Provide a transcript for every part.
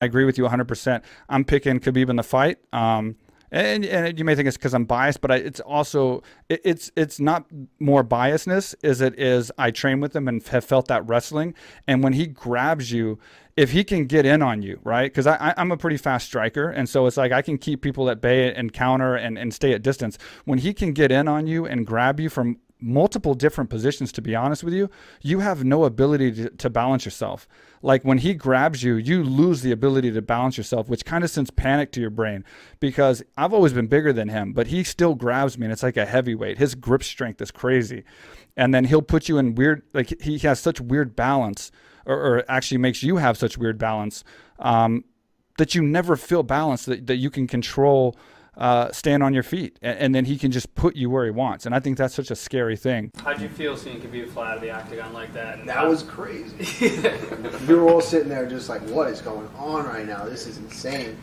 I agree with you 100%. I'm picking Khabib in the fight. And you may think it's because I'm biased, but it's also it's not more biasness as it is I train with him and have felt that wrestling. And when he grabs you, if he can get in on you, right? Because I'm a pretty fast striker, and so it's like I can keep people at bay and counter and stay at distance. When he can get in on you and grab you from multiple different positions, to be honest with you, you have no ability to balance yourself. Like when he grabs you, you lose the ability to balance yourself, which kind of sends panic to your brain, because I've always been bigger than him, but he still grabs me and it's like a heavyweight. His grip strength is crazy. And then he'll put you in weird, like he has such weird balance, or actually makes you have such weird balance, that you never feel balanced, that you can control stand on your feet, and then he can just put you where he wants. And I think that's such a scary thing. How'd you feel seeing Khabib fly out of the octagon like that? That was crazy. We were all sitting there just like, what is going on right now? This is insane.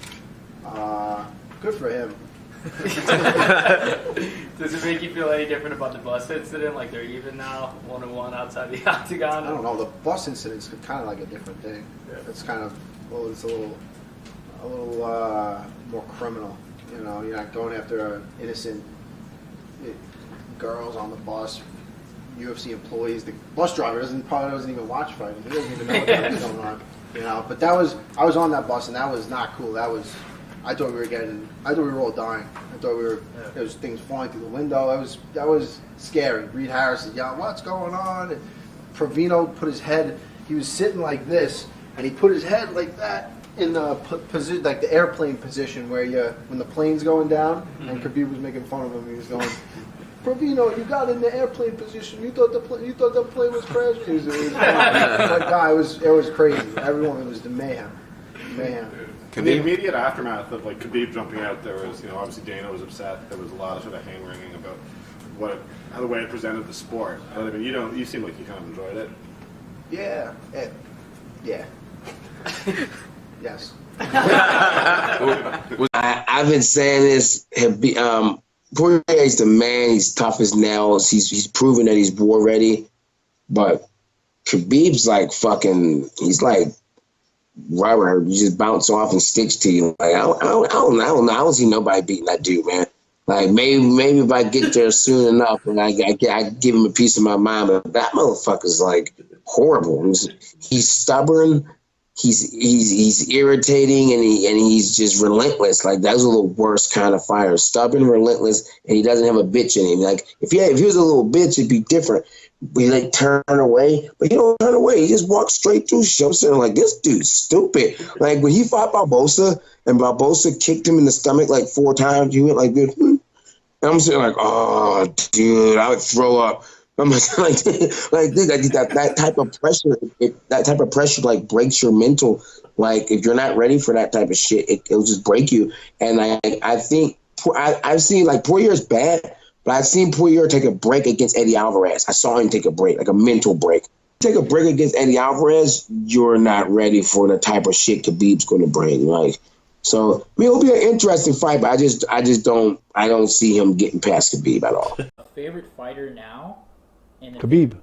Good for him. Does it make you feel any different about the bus incident? Like they're even now, 1-1 outside the octagon? I don't know. The bus incident's kind of like a different thing. Yeah. It's kind of, well, it's a little more criminal. You know, you're not going after innocent girls on the bus, UFC employees. The bus driver probably doesn't even watch fighting. He doesn't even know what's going on. You know, but I was on that bus, and that was not cool. I thought we were all dying. I thought there was things flying through the window. That was scary. Reed Harris is yelling, "What's going on?" And Provino put his head. He was sitting like this, and he put his head like that in the position, like the airplane position, where when the plane's going down, and Khabib was making fun of him. He was going, "Provino, you got in the airplane position. You thought the plane was crashing." It was crazy. Everyone, it was the mayhem. In the immediate aftermath of like Khabib jumping out, there was, obviously Dana was upset. There was a lot of sort of hand-wringing about how the way it presented the sport. But I mean, you seem like you kind of enjoyed it. Yeah. Yes. I've been saying this. Poirier is the man. He's tough as nails. He's proven that he's war ready. But Khabib's like fucking. He's like rubber. You just bounce off and sticks to you. Like I don't know. I don't see nobody beating that dude, man. Like maybe if I get there soon enough and I give him a piece of my mind, but that motherfucker's like horrible. He's stubborn. He's irritating, and he's just relentless. Like those are the worst kind of fighters. Stubborn, relentless, and he doesn't have a bitch in him. Like if he was a little bitch, it'd be different. We like turn away, but he don't turn away. He just walks straight through. I'm saying, like, this dude's stupid. Like when he fought Barbosa, and Barbosa kicked him in the stomach like 4 times, he went like this. And I'm saying like, oh, dude, I would throw up. I'm like that type of pressure. That type of pressure like breaks your mental. Like if you're not ready for that type of shit, it'll just break you. And I think I've seen like Poirier's bad, but I've seen Poirier take a break against Eddie Alvarez. I saw him take a break, like a mental break. Take a break against Eddie Alvarez, you're not ready for the type of shit Khabib's going to bring. Like, so I mean, it'll be an interesting fight, but I don't see him getting past Khabib at all. Favorite fighter now? Khabib.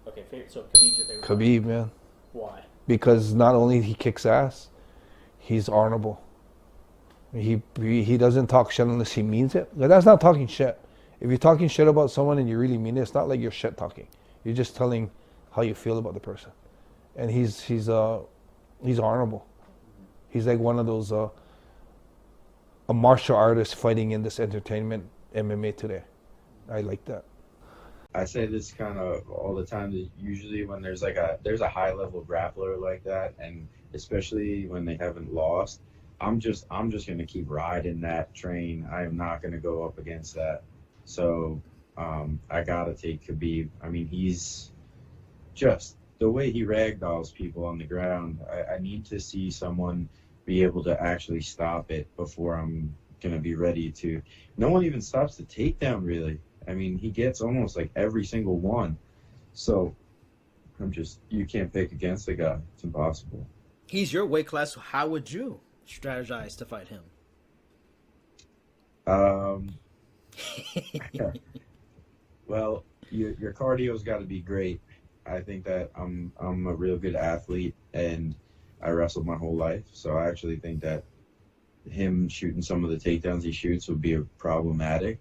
Okay, so Khabib's your favorite Khabib, fighter. man. Why? Because not only he kicks ass, he's honorable. He doesn't talk shit unless he means it. Like, that's not talking shit. If you're talking shit about someone and you really mean it, it's not like you're shit talking. You're just telling how you feel about the person. And he's honorable. He's like one of those a martial artist fighting in this entertainment MMA today. I like that. I say this kind of all the time. That usually when there's a high level grappler like that, and especially when they haven't lost, I'm just gonna keep riding that train. I am not gonna go up against that. So I gotta take Khabib. I mean, he's just the way he ragdolls people on the ground. I need to see someone be able to actually stop it before I'm gonna be ready to. No one even stops the takedown really. I mean, he gets almost like every single one. So you can't pick against the guy. It's impossible. He's your weight class. So how would you strategize to fight him? Well, your cardio's got to be great. I think that I'm a real good athlete, and I wrestled my whole life, so I actually think that him shooting some of the takedowns he shoots would be problematic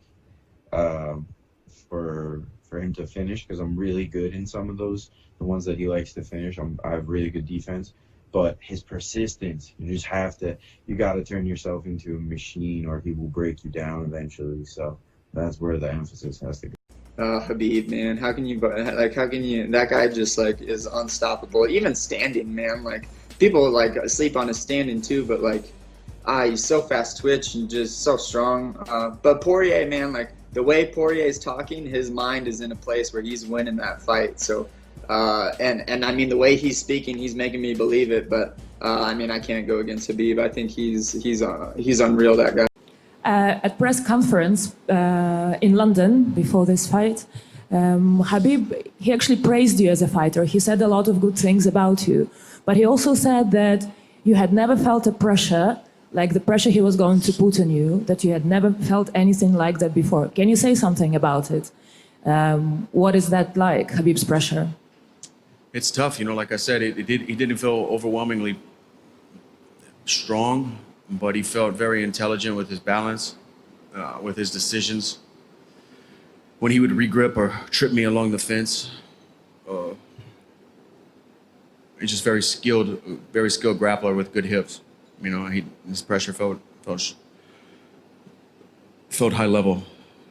for him to finish, because I'm really good in some of those, the ones that he likes to finish. I have really good defense, but his persistence, you got to turn yourself into a machine, or he will break you down eventually. So that's where the emphasis has to go. Khabib, man, how can you, that guy just like is unstoppable. Even standing, man, like people like sleep on his standing too, but like, he's so fast twitch and just so strong. But Poirier, man, like the way Poirier is talking, his mind is in a place where he's winning that fight. So, and I mean, the way he's speaking, he's making me believe it. But I mean, I can't go against Khabib. I think he's unreal, that guy. At press conference in London before this fight, Khabib, he actually praised you as a fighter. He said a lot of good things about you, but he also said that you had never felt a pressure like the pressure he was going to put on you, that you had never felt anything like that before. Can you say something about it? What is that like, Khabib's pressure? It's tough, like I said, he didn't feel overwhelmingly strong, but he felt very intelligent with his balance, with his decisions. When he would regrip or trip me along the fence, he's just very skilled grappler with good hips. His pressure felt high level.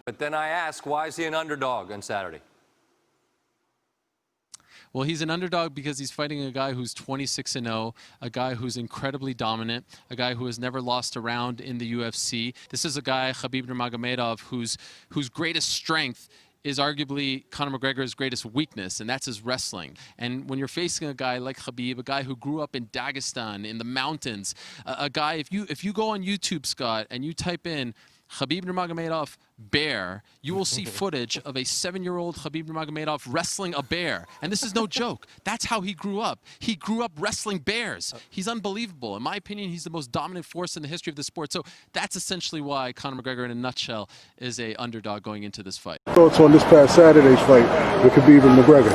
But then I ask, why is he an underdog on Saturday? Well, he's an underdog because he's fighting a guy who's 26-0, a guy who's incredibly dominant, a guy who has never lost a round in the UFC. This is a guy, Khabib Nurmagomedov, whose greatest strength is arguably Conor McGregor's greatest weakness, and that's his wrestling. And when you're facing a guy like Khabib, a guy who grew up in Dagestan, in the mountains, a guy, if you go on YouTube, Scott, and you type in Khabib Nurmagomedov bear, you will see footage of a 7-year-old Khabib Nurmagomedov wrestling a bear. And this is no joke. That's how he grew up. He grew up wrestling bears. He's unbelievable. In my opinion, he's the most dominant force in the history of the sport. So that's essentially why Conor McGregor, in a nutshell, is a underdog going into this fight. Thoughts on this past Saturday's fight with Khabib and McGregor?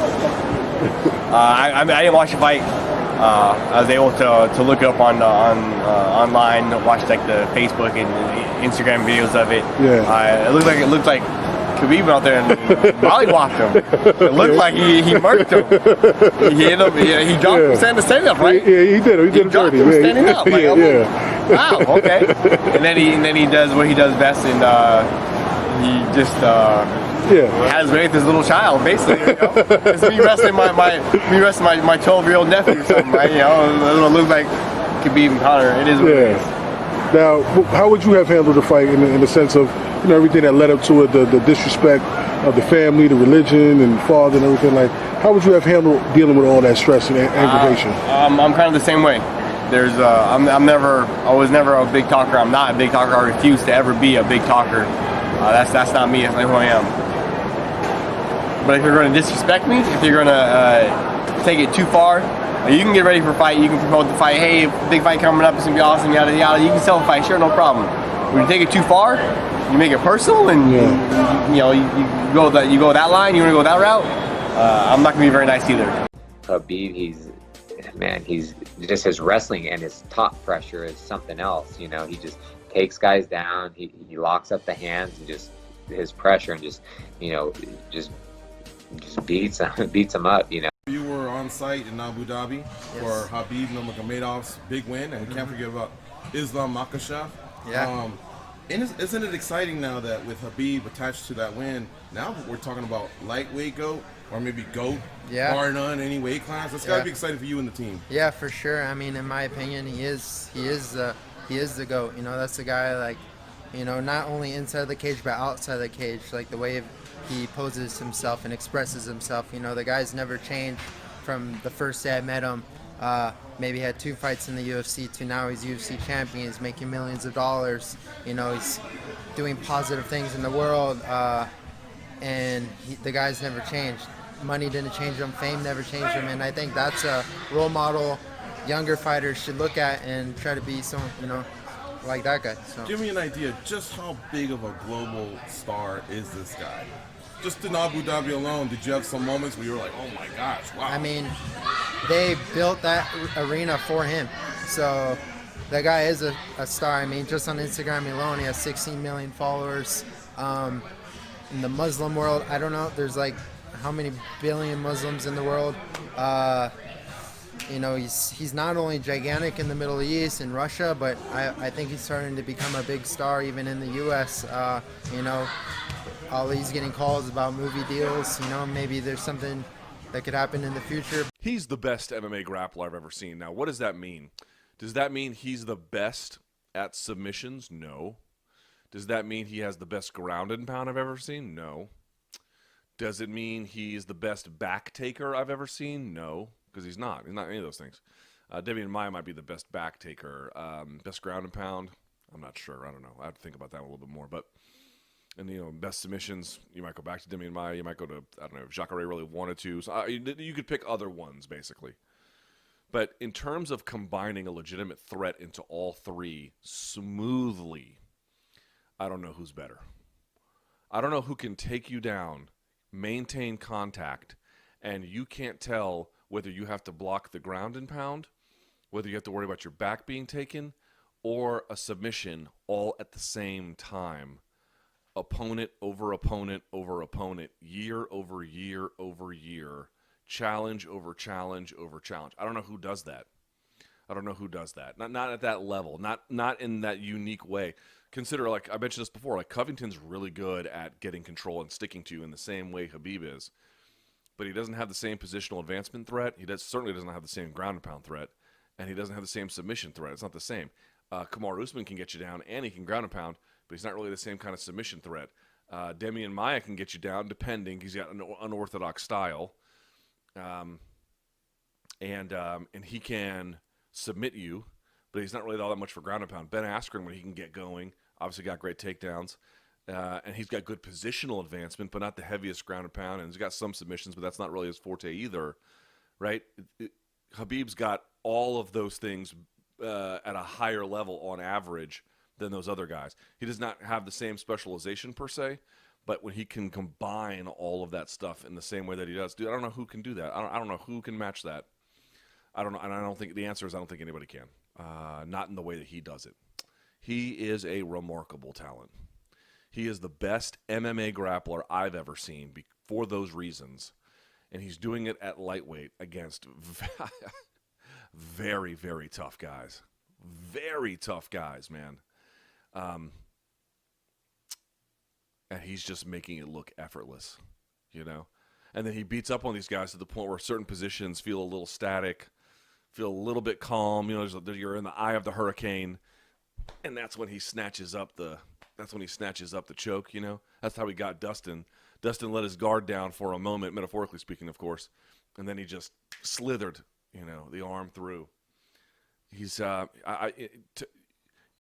I didn't watch the fight. I was able to look up online, watch like the Facebook and Instagram videos of it. Yeah. It looked like Khabib went out there and mollywopped him. It looked like he murked him. He dropped him standing up, right? Yeah, he did. He dropped him standing up. Like, wow, okay. And then he does what he does best, and he just has with his little child, basically. It's me wrestling my 12-year-old nephew or something, right? It looks like Khabib and Conor. It is what it is. Now, how would you have handled the fight in the sense of everything that led up to it, the disrespect of the family, the religion, and father, and everything? Like, how would you have handled dealing with all that stress and aggravation? I'm kind of the same way. I was never a big talker. I'm not a big talker. I refuse to ever be a big talker. That's not me. That's not who I am. But if you're going to disrespect me, if you're going to take it too far, you can get ready for a fight. You can promote the fight. Hey, big fight coming up. It's going to be awesome, yada, yada. You can sell the fight. Sure, no problem. When you take it too far, you make it personal, and you go that line. You want to go that route. I'm not going to be very nice either. Khabib, he's just his wrestling and his top pressure is something else. He just takes guys down. He locks up the hands and just his pressure and just beats him up. You were on site in Abu Dhabi for Khabib Nurmagomedov's big win, and can't forget about Islam Makhachev. Yeah. Isn't it exciting now that with Khabib attached to that win, now we're talking about lightweight GOAT or maybe GOAT, bar none, any weight class? That's got to be exciting for you and the team. Yeah, for sure. I mean, in my opinion, he is the GOAT. That's the guy, like, not only inside the cage but outside the cage, like the way he poses himself and expresses himself. The guy's never changed from the first day I met him. Maybe had 2 fights in the UFC to now he's UFC champion. He's making millions of dollars. He's doing positive things in the world, and the guy's never changed. Money didn't change him. Fame never changed him. And I think that's a role model younger fighters should look at and try to be someone, like that guy. So. Give me an idea just how big of a global star is this guy? Just in Abu Dhabi alone, did you have some moments where you were like, oh my gosh, wow? I mean, they built that arena for him. So that guy is a star. I mean, just on Instagram alone, he has 16 million followers. In the Muslim world, I don't know, there's like how many billion Muslims in the world. You know, he's not only gigantic in the Middle East and Russia, but I think he's starting to become a big star even in the U.S. You know, Ali's getting calls about movie deals. You know, maybe there's something that could happen in the future. He's the best MMA grappler I've ever seen. Now, what does that mean? Does that mean he's the best at submissions? No. Does that mean he has the best ground and pound I've ever seen? No. Does it mean he's the best back taker I've ever seen? No, because he's not. He's not any of those things. Demian Maia might be the best back taker. Best ground and pound? I'm not sure. I don't know. I have to think about that a little bit more. But, and you know, best submissions, you might go back to Demian Maia. You might go to, I don't know, if Jacare really wanted to. So you could pick other ones, basically. But in terms of combining a legitimate threat into all three smoothly, I don't know who's better. I don't know who can take you down, maintain contact, and you can't tell whether you have to block the ground and pound, whether you have to worry about your back being taken, or a submission all at the same time. Opponent over opponent over opponent, year over year over year, challenge over challenge over challenge. I don't know who does that. I don't know who does that. Not at that level. Not in that unique way. Consider, like I mentioned this before, like Covington's really good at getting control and sticking to you in the same way Khabib is. But he doesn't have the same positional advancement threat. He certainly doesn't have the same ground and pound threat. And he doesn't have the same submission threat. It's not the same. Kamaru Usman can get you down and he can ground and pound, but he's not really the same kind of submission threat. Demian Maia can get you down depending. He's got an unorthodox style. And he can submit you, but he's not really all that much for ground and pound. Ben Askren, when he can get going, obviously got great takedowns. And he's got good positional advancement, but not the heaviest ground and pound. And he's got some submissions, but that's not really his forte either, right? Khabib's got all of those things at a higher level on average than those other guys. He does not have the same specialization per se, but when he can combine all of that stuff in the same way that he does, dude, I don't know who can do that. I don't know who can match that. I don't know, and I don't think the answer is I don't think anybody can. Not in the way that he does it. He is a remarkable talent. He is the best MMA grappler I've ever seen for those reasons, and he's doing it at lightweight against very, very tough guys. Very tough guys, man. And he's just making it look effortless, you know? And then he beats up on these guys to the point where certain positions feel a little static, feel a little bit calm. You know, you're in the eye of the hurricane, and that's when he snatches up the choke, you know? That's how he got Dustin. Dustin let his guard down for a moment, metaphorically speaking, of course, and then he just slithered, you know, the arm through. He's